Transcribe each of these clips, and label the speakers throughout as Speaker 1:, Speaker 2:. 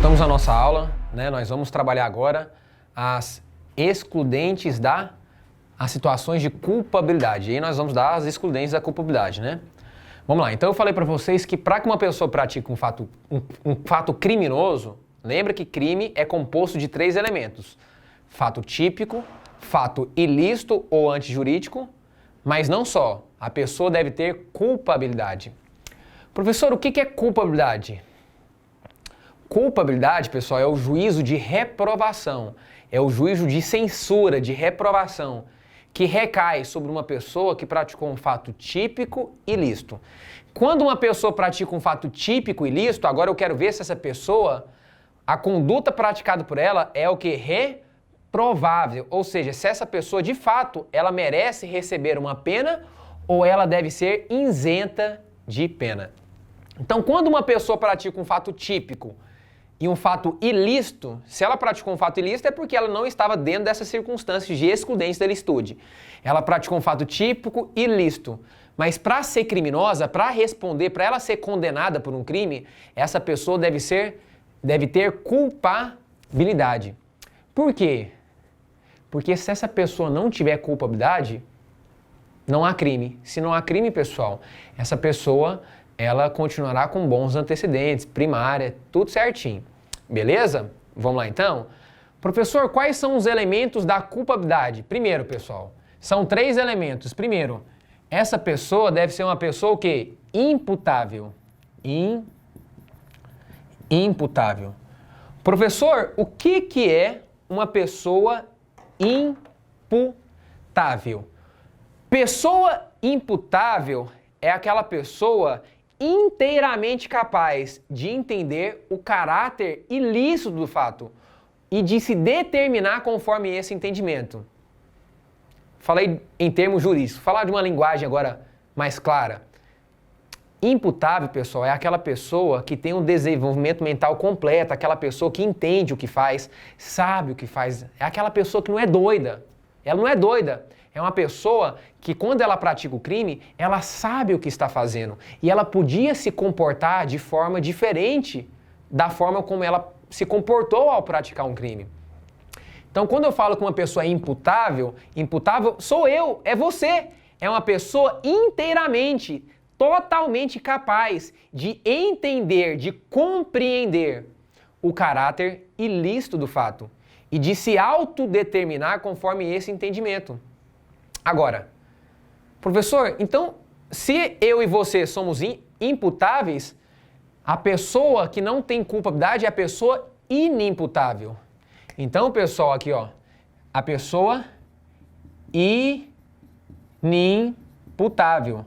Speaker 1: Voltamos à nossa aula, né? Nós vamos trabalhar agora as excludentes as situações de culpabilidade. E aí nós vamos dar as excludentes da culpabilidade, né? Vamos lá, então eu falei para vocês que para que uma pessoa pratique um fato criminoso, lembra que crime é composto de 3 elementos. Fato típico, fato ilícito ou antijurídico, mas não só, a pessoa deve ter culpabilidade. Professor, o que é culpabilidade? Culpabilidade, pessoal, é o juízo de reprovação, é o juízo de censura, de reprovação, que recai sobre uma pessoa que praticou um fato típico e ilícito. Quando uma pessoa pratica um fato típico e ilícito, agora eu quero ver se essa pessoa, a conduta praticada por ela é o que? Reprovável, ou seja, se essa pessoa de fato, ela merece receber uma pena ou ela deve ser isenta de pena. Então, quando uma pessoa pratica um fato típico e um fato ilícito, se ela praticou um fato ilícito é porque ela não estava dentro dessas circunstâncias de excludência da ilicitude. Ela praticou um fato típico e ilícito. Mas para ser criminosa, para responder, para ela ser condenada por um crime, essa pessoa deve ter culpabilidade. Por quê? Porque se essa pessoa não tiver culpabilidade, não há crime. Se não há crime, pessoal, essa pessoa ela continuará com bons antecedentes, primária, tudo certinho. Beleza? Vamos lá então? Professor, quais são os elementos da culpabilidade? Primeiro, pessoal, são 3 elementos. Primeiro, essa pessoa deve ser uma pessoa o quê? Imputável. Imputável. Professor, o que é uma pessoa imputável? Pessoa imputável é aquela pessoa inteiramente capaz de entender o caráter ilícito do fato e de se determinar conforme esse entendimento. Falei em termos jurídicos, falar de uma linguagem agora mais clara. Imputável, pessoal, é aquela pessoa que tem um desenvolvimento mental completo, aquela pessoa que entende o que faz, sabe o que faz, é aquela pessoa que não é doida. Ela não é doida. É uma pessoa que, quando ela pratica o crime, ela sabe o que está fazendo. E ela podia se comportar de forma diferente da forma como ela se comportou ao praticar um crime. Então, quando eu falo que uma pessoa é imputável sou eu, é você. É uma pessoa inteiramente, totalmente capaz de entender, de compreender o caráter ilícito do fato e de se autodeterminar conforme esse entendimento. Agora, professor, então, se eu e você somos imputáveis, a pessoa que não tem culpabilidade é a pessoa inimputável. Então, pessoal, aqui, ó, a pessoa inimputável.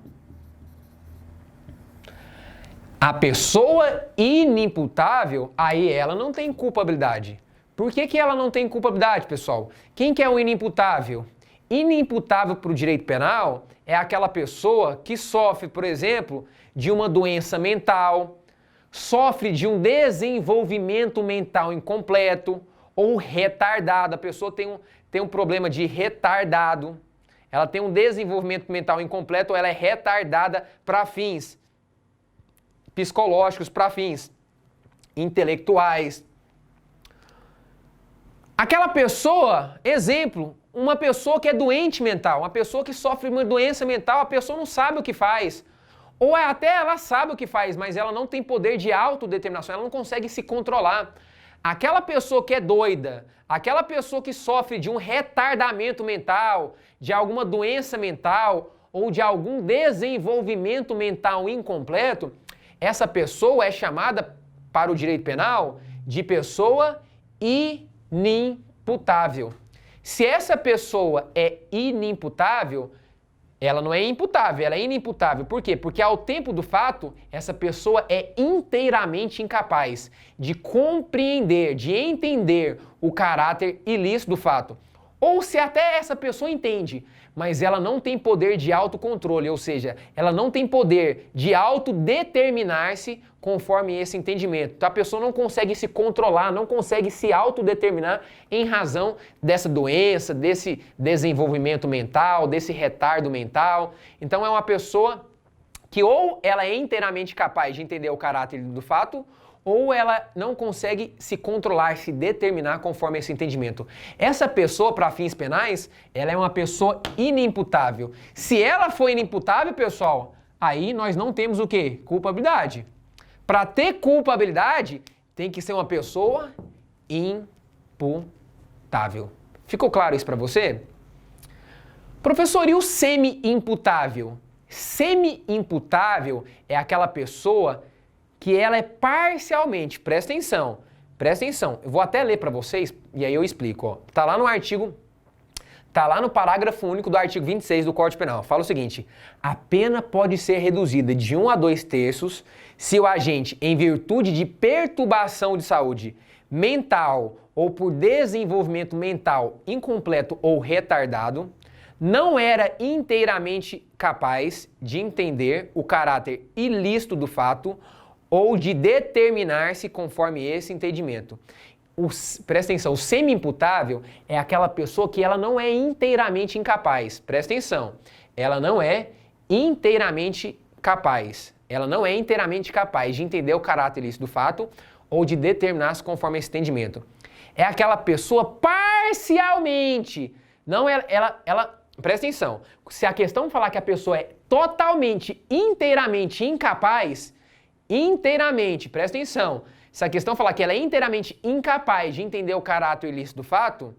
Speaker 1: A pessoa inimputável, aí ela não tem culpabilidade. Por que ela não tem culpabilidade, pessoal? Quem que é o inimputável? Inimputável para o direito penal é aquela pessoa que sofre, por exemplo, de uma doença mental, sofre de um desenvolvimento mental incompleto ou retardado. A pessoa tem um problema de retardado, ela tem um desenvolvimento mental incompleto ou ela é retardada para fins psicológicos, para fins intelectuais. Aquela pessoa, exemplo, uma pessoa que é doente mental, uma pessoa que sofre uma doença mental, a pessoa não sabe o que faz. Ou até ela sabe o que faz, mas ela não tem poder de autodeterminação, ela não consegue se controlar. Aquela pessoa que é doida, aquela pessoa que sofre de um retardamento mental, de alguma doença mental ou de algum desenvolvimento mental incompleto, essa pessoa é chamada, para o direito penal, de pessoa inimputável. Se essa pessoa é inimputável, ela não é imputável, ela é inimputável. Por quê? Porque ao tempo do fato, essa pessoa é inteiramente incapaz de compreender, de entender o caráter ilícito do fato. Ou se até essa pessoa entende, mas ela não tem poder de autocontrole, ou seja, ela não tem poder de autodeterminar-se conforme esse entendimento. Então a pessoa não consegue se controlar, não consegue se autodeterminar em razão dessa doença, desse desenvolvimento mental, desse retardo mental. Então é uma pessoa que ou ela é inteiramente capaz de entender o caráter do fato, ou ela não consegue se controlar, se determinar conforme esse entendimento. Essa pessoa, para fins penais, ela é uma pessoa inimputável. Se ela for inimputável, pessoal, aí nós não temos o quê? Culpabilidade. Para ter culpabilidade, tem que ser uma pessoa imputável. Ficou claro isso para você? Professor, e o semi-imputável? Semi-imputável é aquela pessoa que ela é parcialmente, presta atenção, eu vou até ler para vocês e aí eu explico, ó. Tá lá no artigo, tá lá no parágrafo único do artigo 26 do Código Penal, fala o seguinte: a pena pode ser reduzida de 1 a 2 terços se o agente, em virtude de perturbação de saúde mental ou por desenvolvimento mental incompleto ou retardado, não era inteiramente capaz de entender o caráter ilícito do fato ou de determinar-se conforme esse entendimento. Presta atenção, o semi-imputável é aquela pessoa que ela não é inteiramente incapaz. Presta atenção, ela não é inteiramente capaz. Ela não é inteiramente capaz de entender o caráter ilícito do fato ou de determinar-se conforme esse entendimento. É aquela pessoa parcialmente, não ela presta atenção, se a questão falar que a pessoa é totalmente, inteiramente incapaz, presta atenção, se a questão falar que ela é inteiramente incapaz de entender o caráter ilícito do fato,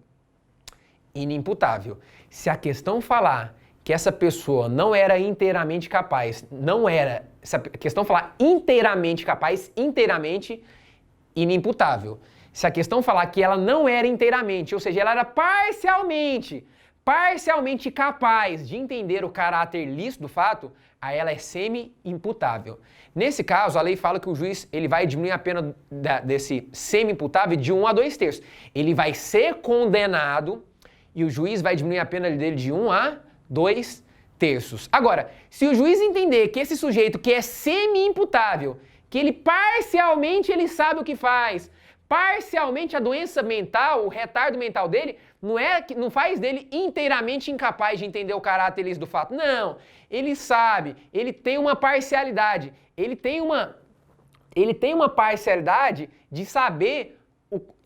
Speaker 1: inimputável. Se a questão falar que essa pessoa não era inteiramente capaz, se a questão falar inteiramente capaz, inteiramente inimputável. Se a questão falar que ela não era inteiramente, ou seja, ela era parcialmente capaz de entender o caráter lícito do fato, aí ela é semi-imputável. Nesse caso, a lei fala que o juiz ele vai diminuir a pena desse semi-imputável de 1 a 2 terços. Ele vai ser condenado e o juiz vai diminuir a pena dele de 1 a 2 terços. Agora, se o juiz entender que esse sujeito que é semi-imputável, que ele parcialmente ele sabe o que faz, parcialmente a doença mental, o retardo mental dele, não faz dele inteiramente incapaz de entender o caráter ilícito do fato. Não, ele sabe, ele tem uma parcialidade, ele tem uma parcialidade de saber,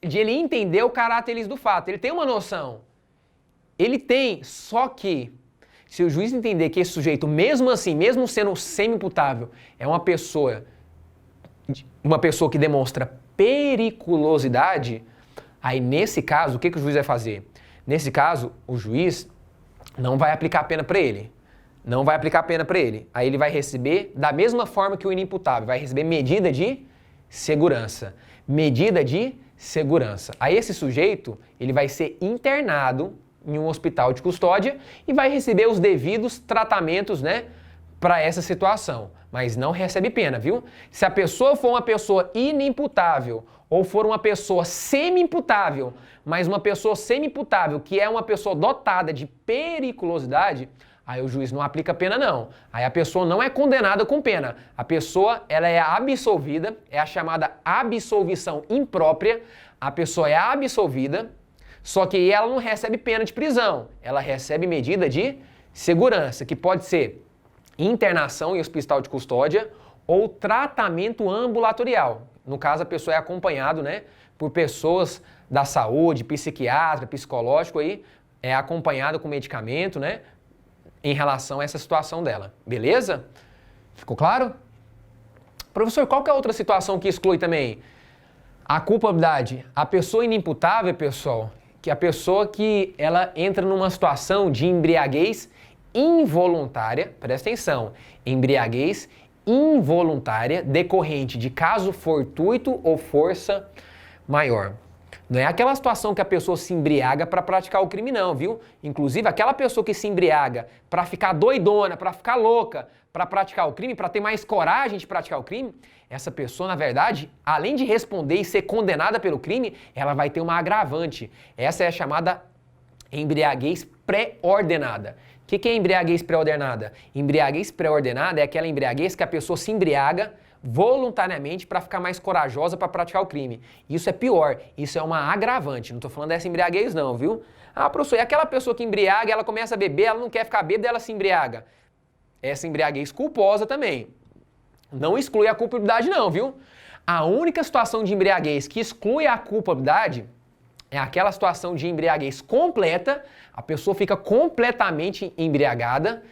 Speaker 1: de ele entender o caráter ilícito do fato, ele tem uma noção. Ele tem, só que se o juiz entender que esse sujeito, mesmo assim, mesmo sendo semi-imputável, é uma pessoa que demonstra periculosidade, aí nesse caso, o que o juiz vai fazer? Nesse caso, o juiz não vai aplicar a pena para ele. Não vai aplicar a pena para ele. Aí ele vai receber, da mesma forma que o inimputável, vai receber medida de segurança. Medida de segurança. Aí esse sujeito, ele vai ser internado em um hospital de custódia e vai receber os devidos tratamentos, né, para essa situação. Mas não recebe pena, viu? Se a pessoa for uma pessoa inimputável ou for uma pessoa semi-imputável, mas uma pessoa semi-imputável que é uma pessoa dotada de periculosidade, aí o juiz não aplica pena não. Aí a pessoa não é condenada com pena. A pessoa, ela é absolvida, é a chamada absolvição imprópria. A pessoa é absolvida, só que ela não recebe pena de prisão. Ela recebe medida de segurança, que pode ser internação em hospital de custódia ou tratamento ambulatorial. No caso, a pessoa é acompanhada, né, por pessoas da saúde, psiquiatra, psicológico, aí é acompanhada com medicamento, né, em relação a essa situação dela. Beleza? Ficou claro? Professor, qual que é a outra situação que exclui também? A culpabilidade. A pessoa inimputável, pessoal, que é a pessoa que ela entra numa situação de embriaguez involuntária, presta atenção, embriaguez involuntária decorrente de caso fortuito ou força maior. Não é aquela situação que a pessoa se embriaga para praticar o crime não, viu? Inclusive, aquela pessoa que se embriaga para ficar doidona, para ficar louca, para praticar o crime, para ter mais coragem de praticar o crime, essa pessoa, na verdade, além de responder e ser condenada pelo crime, ela vai ter uma agravante. Essa é a chamada embriaguez pré-ordenada. O que é embriaguez pré-ordenada? Embriaguez pré-ordenada é aquela embriaguez que a pessoa se embriaga voluntariamente para ficar mais corajosa para praticar o crime. Isso é pior, isso é uma agravante. Não estou falando dessa embriaguez não, viu? Ah, professor, é aquela pessoa que embriaga, ela começa a beber, ela não quer ficar bêbada, ela se embriaga. Essa embriaguez culposa também. Não exclui a culpabilidade não, viu? A única situação de embriaguez que exclui a culpabilidade é aquela situação de embriaguez completa, a pessoa fica completamente embriagada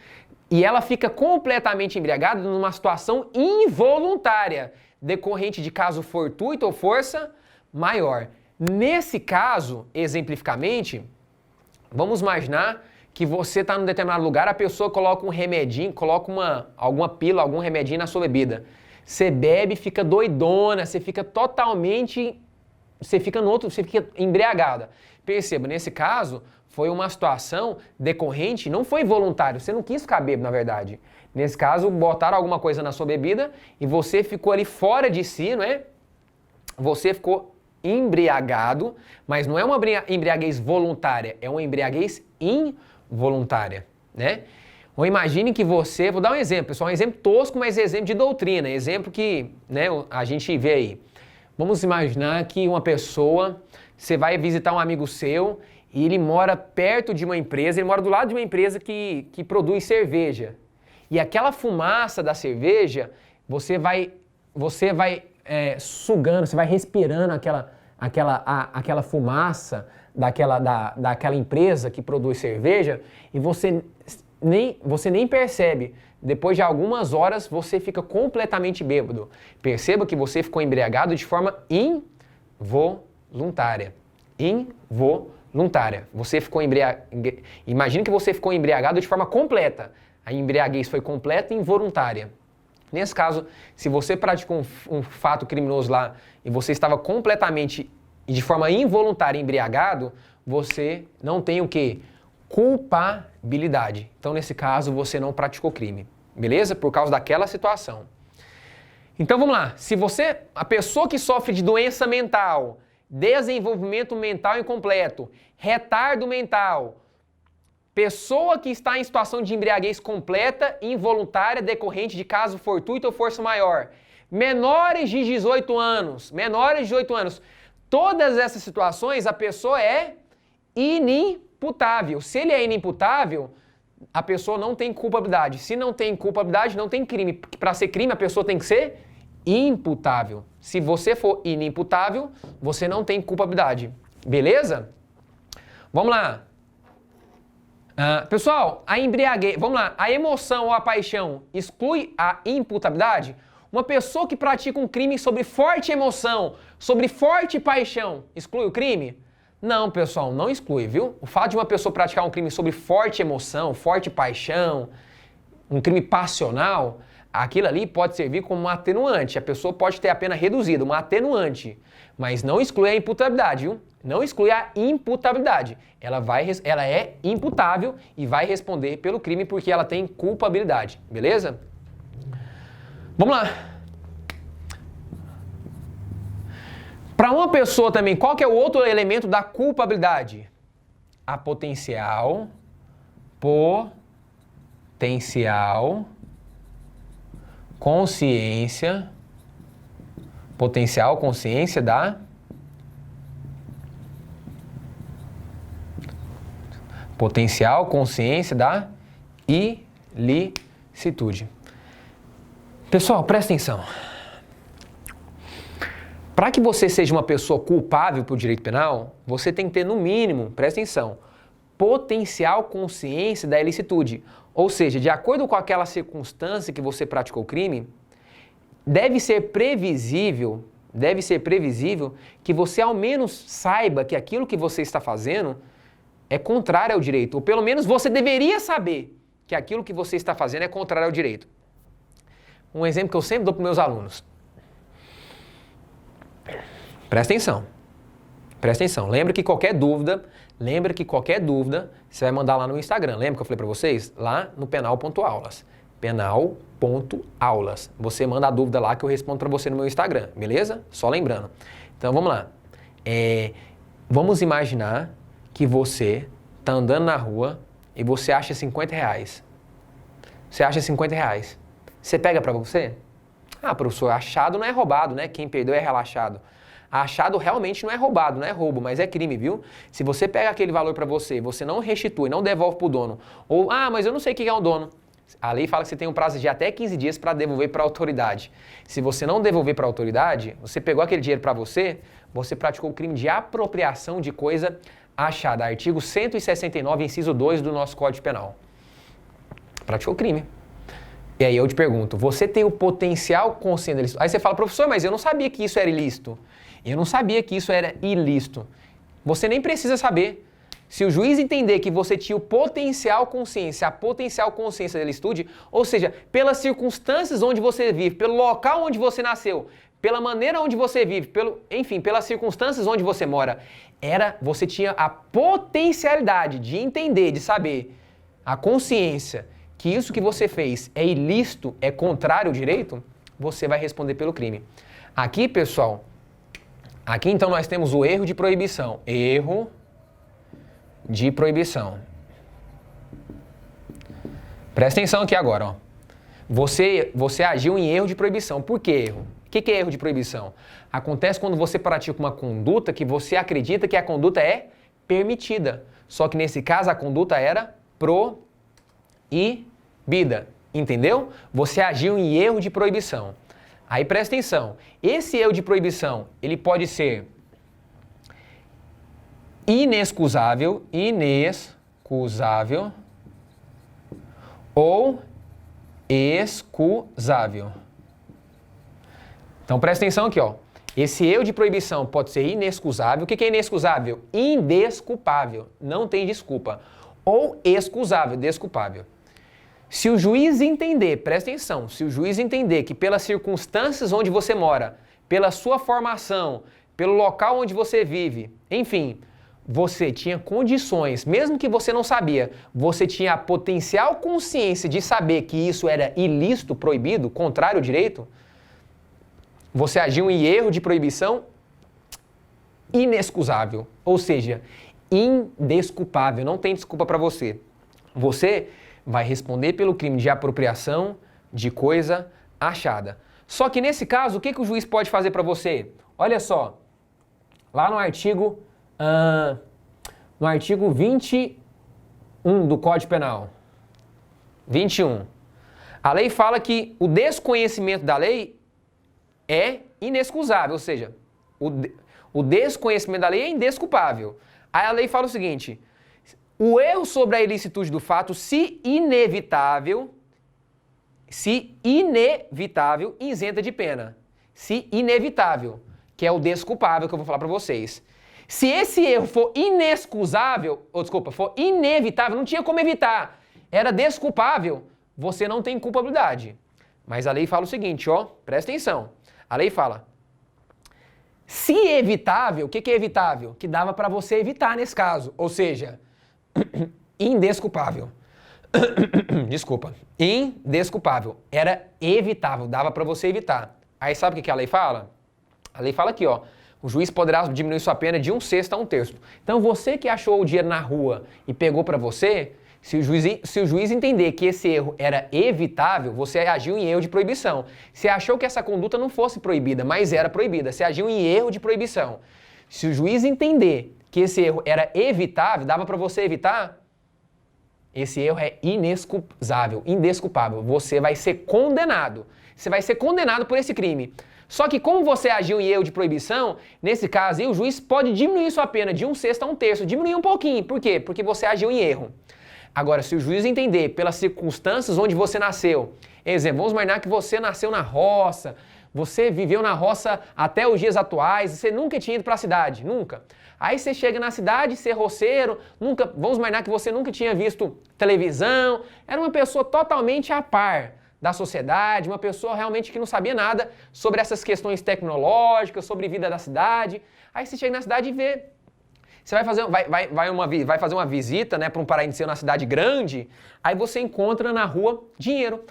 Speaker 1: e ela fica completamente embriagada numa situação involuntária, decorrente de caso fortuito ou força maior. Nesse caso, exemplificamente, vamos imaginar que você está num determinado lugar, a pessoa coloca um remedinho, coloca alguma pílula, algum remedinho na sua bebida. Você bebe, fica doidona, você fica totalmente... Você fica embriagada. Perceba, nesse caso, foi uma situação decorrente, não foi voluntário, você não quis ficar bêbado, na verdade. Nesse caso, botaram alguma coisa na sua bebida e você ficou ali fora de si, não é? Você ficou embriagado, mas não é uma embriaguez voluntária, é uma embriaguez involuntária, né? Ou imagine que você, vou dar um exemplo, pessoal, um exemplo tosco, mas exemplo de doutrina, exemplo que, né, a gente vê aí. Vamos imaginar que uma pessoa, você vai visitar um amigo seu e ele mora perto de uma empresa, ele mora do lado de uma empresa que produz cerveja. E aquela fumaça da cerveja, você vai sugando, você vai respirando aquela fumaça daquela empresa que produz cerveja e você nem percebe. Depois de algumas horas, você fica completamente bêbado. Perceba que você ficou embriagado de forma involuntária. Involuntária. Você ficou Imagina que você ficou embriagado de forma completa. A embriaguez foi completa e involuntária. Nesse caso, se você praticou um fato criminoso lá e você estava completamente e de forma involuntária embriagado, você não tem o quê? Culpabilidade. Então, nesse caso, você não praticou crime. Beleza? Por causa daquela situação. Então, vamos lá. A pessoa que sofre de doença mental, desenvolvimento mental incompleto, retardo mental, pessoa que está em situação de embriaguez completa e involuntária decorrente de caso fortuito ou força maior, menores de 18 anos, todas essas situações a pessoa é inimputável. Se ele é inimputável, a pessoa não tem culpabilidade. Se não tem culpabilidade, não tem crime. Para ser crime, a pessoa tem que ser imputável. Se você for inimputável, você não tem culpabilidade. Beleza? Vamos lá. Pessoal, a embriaguez, vamos lá. A emoção ou a paixão exclui a imputabilidade? Uma pessoa que pratica um crime sobre forte emoção, sobre forte paixão, exclui o crime? Não, pessoal, não exclui, viu? O fato de uma pessoa praticar um crime sobre forte emoção, forte paixão, um crime passional, aquilo ali pode servir como um atenuante. A pessoa pode ter a pena reduzida, uma atenuante, mas não exclui a imputabilidade, viu? Não exclui a imputabilidade. Ela é imputável e vai responder pelo crime porque ela tem culpabilidade, beleza? Vamos lá. Para uma pessoa também, qual que é o outro elemento da culpabilidade? A potencial consciência da ilicitude. Pessoal, presta atenção. Para que você seja uma pessoa culpável por direito penal, você tem que ter, no mínimo, presta atenção, potencial consciência da ilicitude. Ou seja, de acordo com aquela circunstância que você praticou o crime, deve ser previsível que você ao menos saiba que aquilo que você está fazendo é contrário ao direito. Ou pelo menos você deveria saber que aquilo que você está fazendo é contrário ao direito. Um exemplo que eu sempre dou para meus alunos. Presta atenção. Lembra que qualquer dúvida, você vai mandar lá no Instagram. Lembra que eu falei para vocês? Lá no penal.aulas. Penal.aulas. Você manda a dúvida lá que eu respondo para você no meu Instagram, beleza? Só lembrando. Então vamos lá. Vamos imaginar que você está andando na rua e você acha 50 reais. Você pega para você? Ah, professor, achado não é roubado, né? Quem perdeu é relaxado. Achado realmente não é roubado, não é roubo, mas é crime, viu? Se você pega aquele valor para você, você não restitui, não devolve pro dono, ou, mas eu não sei quem é o dono. A lei fala que você tem um prazo de até 15 dias para devolver para a autoridade. Se você não devolver para a autoridade, você pegou aquele dinheiro para você praticou o crime de apropriação de coisa achada. Artigo 169, inciso 2 do nosso Código Penal. Praticou o crime. E aí eu te pergunto, você tem o potencial consciente ilícito? Aí você fala, professor, mas eu não sabia que isso era ilícito. Eu não sabia que isso era ilícito. Você nem precisa saber. Se o juiz entender que você tinha o potencial consciência, a potencial consciência da ilicitude, ou seja, pelas circunstâncias onde você vive, pelo local onde você nasceu, pela maneira onde você vive, enfim, pelas circunstâncias onde você mora, você tinha a potencialidade de entender, de saber, a consciência que isso que você fez é ilícito, é contrário ao direito, você vai responder pelo crime. Aqui, pessoal, aqui então nós temos o erro de proibição. Erro de proibição. Presta atenção aqui agora, ó. Você agiu em erro de proibição. Por que erro? O que é erro de proibição? Acontece quando você pratica uma conduta que você acredita que a conduta é permitida. Só que nesse caso a conduta era proibida. Entendeu? Você agiu em erro de proibição. Aí presta atenção. Esse erro de proibição, ele pode ser inexcusável ou excusável. Então presta atenção aqui, ó. Esse erro de proibição pode ser inexcusável. O que é inexcusável? Indesculpável. Não tem desculpa. Ou excusável, desculpável. Se o juiz entender, presta atenção, se o juiz entender que pelas circunstâncias onde você mora, pela sua formação, pelo local onde você vive, enfim, você tinha condições, mesmo que você não sabia, você tinha a potencial consciência de saber que isso era ilícito, proibido, contrário ao direito, você agiu em erro de proibição inexcusável, ou seja, indesculpável, não tem desculpa para você. Você vai responder pelo crime de apropriação de coisa achada. Só que nesse caso, o que o juiz pode fazer para você? Olha só, lá no artigo 21 do Código Penal. 21. A lei fala que o desconhecimento da lei é inexcusável, ou seja, o desconhecimento da lei é indesculpável. Aí a lei fala o seguinte: o erro sobre a ilicitude do fato, se inevitável, isenta de pena. Se inevitável, que é o desculpável que eu vou falar para vocês. Se esse erro for inexcusável, for inevitável, não tinha como evitar, era desculpável, você não tem culpabilidade. Mas a lei fala o seguinte, ó, presta atenção. A lei fala, se evitável, o que é evitável? Que dava para você evitar nesse caso, ou seja, indesculpável. Desculpa. Indesculpável. Era evitável, dava para você evitar. Aí sabe o que a lei fala? A lei fala aqui, ó. O juiz poderá diminuir sua pena de 1/6 a 1/3. Então você que achou o dinheiro na rua e pegou para você, se o juiz entender que esse erro era evitável, você agiu em erro de proibição. Você achou que essa conduta não fosse proibida, mas era proibida. Você agiu em erro de proibição. Se o juiz entender que esse erro era evitável, dava para você evitar, esse erro é inexcusável, indesculpável. Você vai ser condenado. Você vai ser condenado por esse crime. Só que como você agiu em erro de proibição, nesse caso aí, o juiz pode diminuir sua pena de 1/6 a 1/3. Diminuir um pouquinho. Por quê? Porque você agiu em erro. Agora, se o juiz entender pelas circunstâncias onde você nasceu, exemplo, vamos imaginar que você nasceu na roça, você viveu na roça até os dias atuais, você nunca tinha ido para a cidade, nunca. Aí você chega na cidade, ser roceiro, vamos imaginar que você nunca tinha visto televisão, era uma pessoa totalmente a par da sociedade, uma pessoa realmente que não sabia nada sobre essas questões tecnológicas, sobre vida da cidade. Aí você chega na cidade e vê. Você vai fazer uma visita, né, para um parente seu na cidade grande, aí você encontra na rua dinheiro.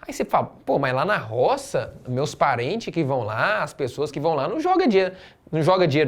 Speaker 1: Aí você fala, pô, mas lá na roça, meus parentes que vão lá, as pessoas que vão lá, não joga dinheiro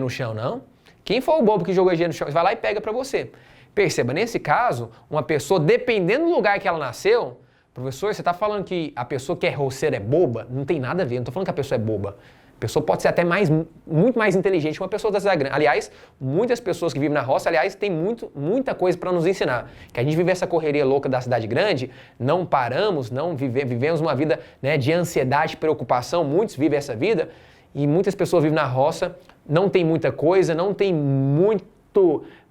Speaker 1: no chão, não. Quem foi o bobo que jogou dinheiro no chão, vai lá e pega para você. Perceba, nesse caso, uma pessoa, dependendo do lugar que ela nasceu, professor, você está falando que a pessoa que é roceira é boba? Não tem nada a ver, não estou falando que a pessoa é boba. A pessoa pode ser até muito mais inteligente que uma pessoa da cidade grande. Aliás, muitas pessoas que vivem na roça, aliás, tem muita coisa para nos ensinar. Que a gente vive essa correria louca da cidade grande, não paramos, vivemos uma vida, né, de ansiedade, preocupação, muitos vivem essa vida, e muitas pessoas vivem na roça, não tem muita coisa, não tem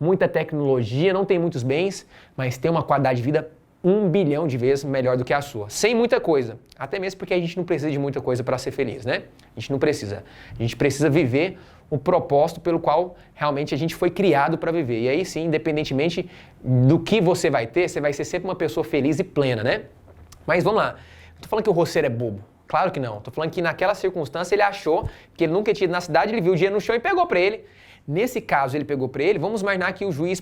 Speaker 1: muita tecnologia, não tem muitos bens, mas tem uma qualidade de vida 1 bilhão de vezes melhor do que a sua. Sem muita coisa. Até mesmo porque a gente não precisa de muita coisa para ser feliz, né? A gente não precisa. A gente precisa viver o propósito pelo qual realmente a gente foi criado para viver. E aí sim, independentemente do que você vai ter, você vai ser sempre uma pessoa feliz e plena, né? Mas vamos lá. Não tô falando que o roceiro é bobo. Claro que não. Tô falando que naquela circunstância ele achou que ele nunca tinha ido na cidade, ele viu o dinheiro no chão e pegou para ele. Nesse caso, ele pegou para ele, vamos imaginar que o juiz,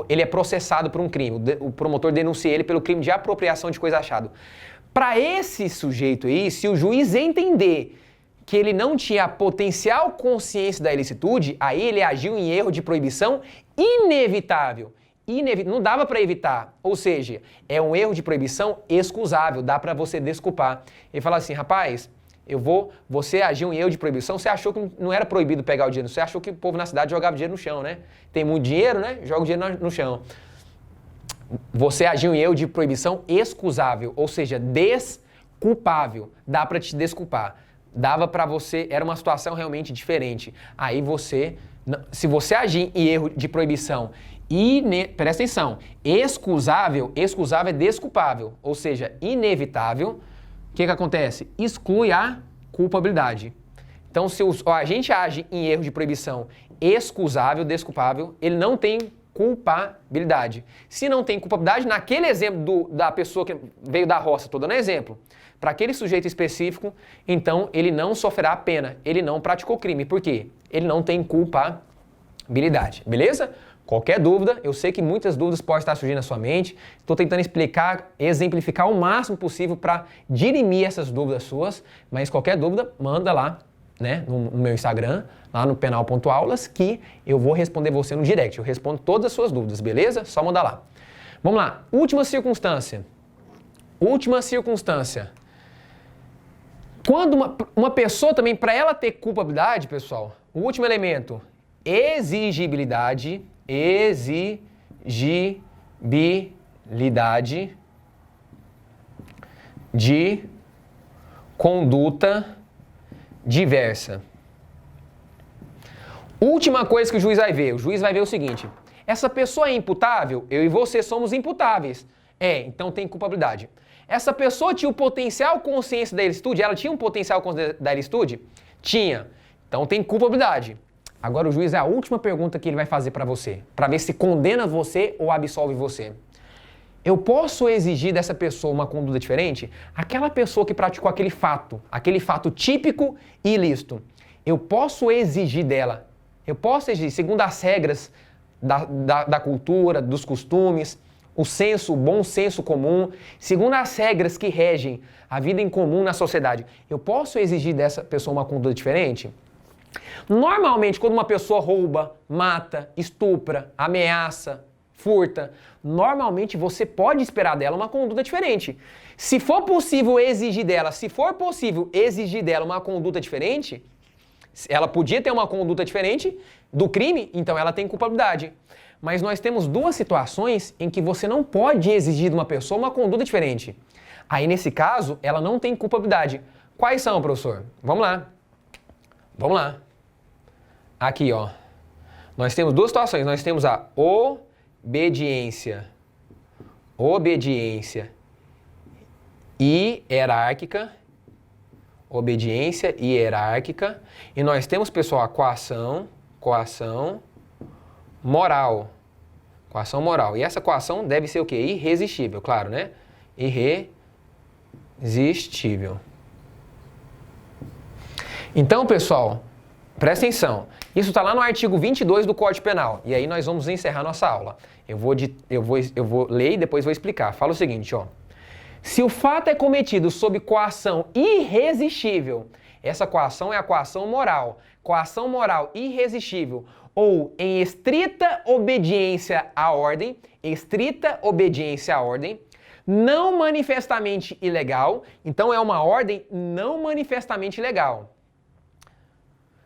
Speaker 1: ele é processado por um crime, o promotor denuncia ele pelo crime de apropriação de coisa achada. Para esse sujeito aí, se o juiz entender que ele não tinha potencial consciência da ilicitude, aí ele agiu em erro de proibição inevitável. Não dava para evitar, ou seja, é um erro de proibição excusável, dá para você desculpar. Ele fala assim, rapaz, você agiu em erro de proibição, você achou que não era proibido pegar o dinheiro, você achou que o povo na cidade jogava dinheiro no chão, né? Tem muito dinheiro, né? Joga o dinheiro no chão. Você agiu em erro de proibição excusável, ou seja, desculpável. Dá para te desculpar. Dava para você, era uma situação realmente diferente. Aí se você agir em erro de proibição presta atenção, excusável é desculpável, ou seja, inevitável. O que acontece? Exclui a culpabilidade. Então, se o agente age em erro de proibição excusável, desculpável, ele não tem culpabilidade. Se não tem culpabilidade, naquele exemplo da pessoa que veio da roça, estou dando exemplo, para aquele sujeito específico, então ele não sofrerá pena, ele não praticou crime. Por quê? Ele não tem culpabilidade. Beleza? Qualquer dúvida, eu sei que muitas dúvidas podem estar surgindo na sua mente. Estou tentando exemplificar o máximo possível para dirimir essas dúvidas suas. Mas qualquer dúvida, manda lá, né, no meu Instagram, lá no penal.aulas, que eu vou responder você no direct. Eu respondo todas as suas dúvidas, beleza? Só mandar lá. Vamos lá. Última circunstância. Quando uma pessoa também, para ela ter culpabilidade, pessoal, o último elemento, exigibilidade de conduta diversa. Última coisa que o juiz vai ver. O juiz vai ver o seguinte: essa pessoa é imputável? Eu e você somos imputáveis. Então tem culpabilidade. Essa pessoa tinha o potencial consciência da ilicitude? Ela tinha um potencial consciência da ilicitude? Tinha. Então tem culpabilidade. Agora o juiz é a última pergunta que ele vai fazer para você, para ver se condena você ou absolve você. Eu posso exigir dessa pessoa uma conduta diferente? Aquela pessoa que praticou aquele fato típico e ilícito, eu posso exigir dela, segundo as regras da cultura, dos costumes, o bom senso comum, segundo as regras que regem a vida em comum na sociedade, eu posso exigir dessa pessoa uma conduta diferente? Normalmente, quando uma pessoa rouba, mata, estupra, ameaça, furta, normalmente você pode esperar dela uma conduta diferente. Se for possível exigir dela uma conduta diferente, ela podia ter uma conduta diferente do crime, então ela tem culpabilidade. Mas nós temos duas situações em que você não pode exigir de uma pessoa uma conduta diferente. Aí, nesse caso, ela não tem culpabilidade. Quais são, professor? Vamos lá. Aqui, ó. Nós temos duas situações. Nós temos a obediência hierárquica. Obediência hierárquica. E nós temos, pessoal, a coação moral. Coação moral. E essa coação deve ser o quê? Irresistível, claro, né? Irresistível. Então, pessoal, presta atenção. Isso está lá no artigo 22 do Código Penal. E aí nós vamos encerrar nossa aula. Eu vou ler e depois vou explicar. Fala o seguinte, ó. Se o fato é cometido sob coação irresistível, essa coação é a coação moral. Coação moral irresistível ou em estrita obediência à ordem, não manifestamente ilegal, então é uma ordem não manifestamente ilegal.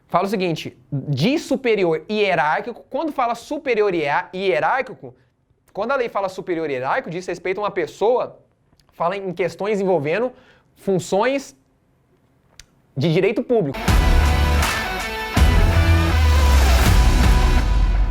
Speaker 1: fala o seguinte, de superior e hierárquico, quando fala superior e hierárquico, quando a lei fala superior e hierárquico, diz respeito a uma pessoa, fala em questões envolvendo funções de direito público.